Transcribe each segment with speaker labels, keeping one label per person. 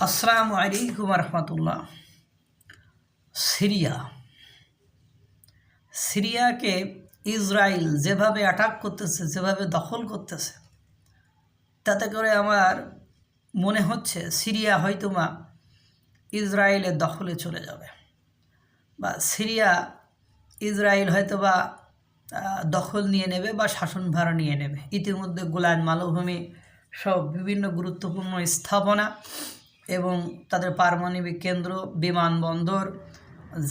Speaker 1: আসসালামু আলাইকুম রহমতুল্লাহ। সিরিয়াকে ইসরায়েল যেভাবে অ্যাটাক করতেছে, যেভাবে দখল করতেছে, তাতে করে আমার মনে হচ্ছে সিরিয়া হয়তোবা ইসরায়েলের দখলে চলে যাবে, বা সিরিয়া ইসরায়েল হয়তোবা দখল নিয়ে নেবে বা শাসনভার নিয়ে নেবে। ইতিমধ্যে গোলান মালভূমি সব বিভিন্ন গুরুত্বপূর্ণ স্থাপনা এবং তাদের পারমাণবিক কেন্দ্র, বিমানবন্দর,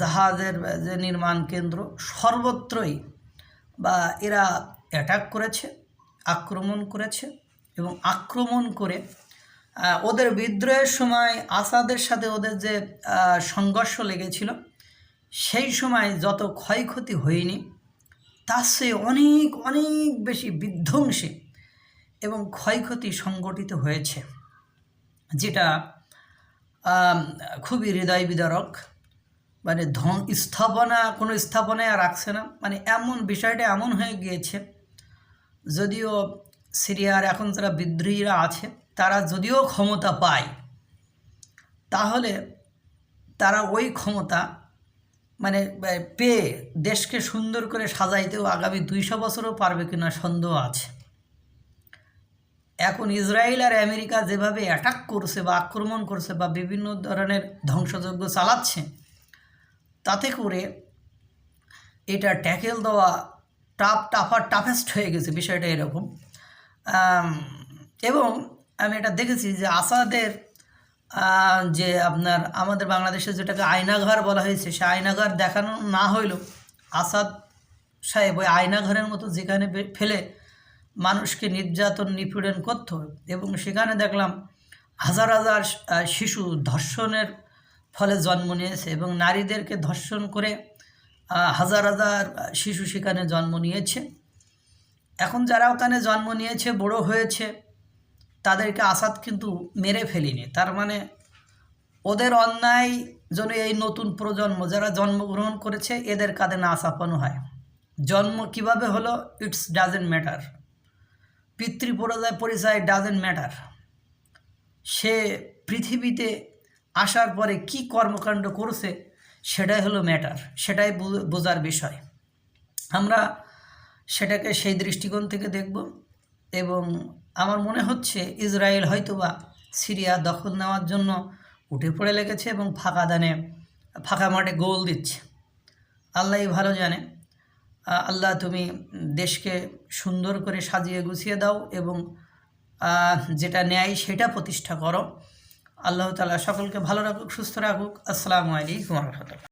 Speaker 1: জাহাজের যে নির্মাণ কেন্দ্র, সর্বত্রই বা এরা অ্যাটাক করেছে, আক্রমণ করেছে এবং আক্রমণ করে ওদের বিদ্রোহের সময় আসাদের সাথে ওদের যে সংঘর্ষ লেগেছিল, সেই সময় যত ক্ষয়ক্ষতি হয়নি তার চেয়ে অনেক অনেক বেশি বিধ্বংসী এবং ক্ষয়ক্ষতি সংঘটিত হয়েছে, যেটা খুবই হৃদয় বিদারক। মানে কোনো স্থাপনায় আর রাখছে না, মানে এমন বিষয়টা এমন হয়ে গিয়েছে। যদিও সিরিয়ার এখন যারা বিদ্রোহীরা আছে তারা যদিও ক্ষমতা পায়, তাহলে তারা ওই ক্ষমতা মানে পেয়ে দেশকে সুন্দর করে সাজাইতেও আগামী 200 বছরও পারবে কিনা সন্দেহ আছে। এখন ইসরায়েল আর আমেরিকা যেভাবে অ্যাটাক করছে বা আক্রমণ করছে বা বিভিন্ন ধরনের ধ্বংসযজ্ঞ চালাচ্ছে, তাতে করে এটা ট্যাকেল দেওয়া টাফেস্ট হয়ে গেছে বিষয়টা এরকম। এবং আমি এটা দেখেছি যে আসাদের যে আপনার আমাদের বাংলাদেশে যেটাকে আয়নাঘর বলা হয়েছে, সে আয়নাঘর দেখানো না হইলেও আসাদ সাহেব ওই আয়নাঘরের মতো যেখানে ফেলে মানুষকে নির্যাতন নিপীড়ন করত, এবং সেখানে দেখলাম হাজার হাজার শিশু ধর্ষণের ফলে জন্ম নিয়েছে এবং নারীদেরকে ধর্ষণ করে হাজার হাজার শিশু সেখানে জন্ম নিয়েছে। এখন যারা ওখানে জন্ম নিয়েছে, বড় হয়েছে, তাদেরকে আসাদ কিন্তু মেরে ফেলেনি। তার মানে ওদের অন্যায় জন্য এই নতুন প্রজন্ম যারা জন্মগ্রহণ করেছে এদের কাঁধে না চাপানো হয়। জন্ম কিভাবে হলো ইটস ডাজেন্ট ম্যাটার, পরিচয় ডাজেন্ট ম্যাটার। সে পৃথিবীতে আসার পরে কি কর্মকাণ্ড করছে সেটাই হলো ম্যাটার, সেটাই বোঝার বিষয়। আমরা সেটাকে সেই দৃষ্টিকোণ থেকে দেখব। এবং আমার মনে হচ্ছে ইসরায়েল হয়তোবা সিরিয়া দখল নেওয়ার জন্য উঠে পড়ে লেগেছে এবং ফাঁকা মাঠে গোল দিচ্ছে। আল্লাহই ভালো জানে। আল্লাহ তুমি দেশকে সুন্দর করে সাজিয়ে গুছিয়ে দাও এবং যেটা ন্যায় সেটা প্রতিষ্ঠা করো। আল্লাহ তাআলা সকলকে ভালো রাখুক, সুস্থ রাখুক। আসসালামু আলাইকুম ওয়া রাহমাতুল্লাহ।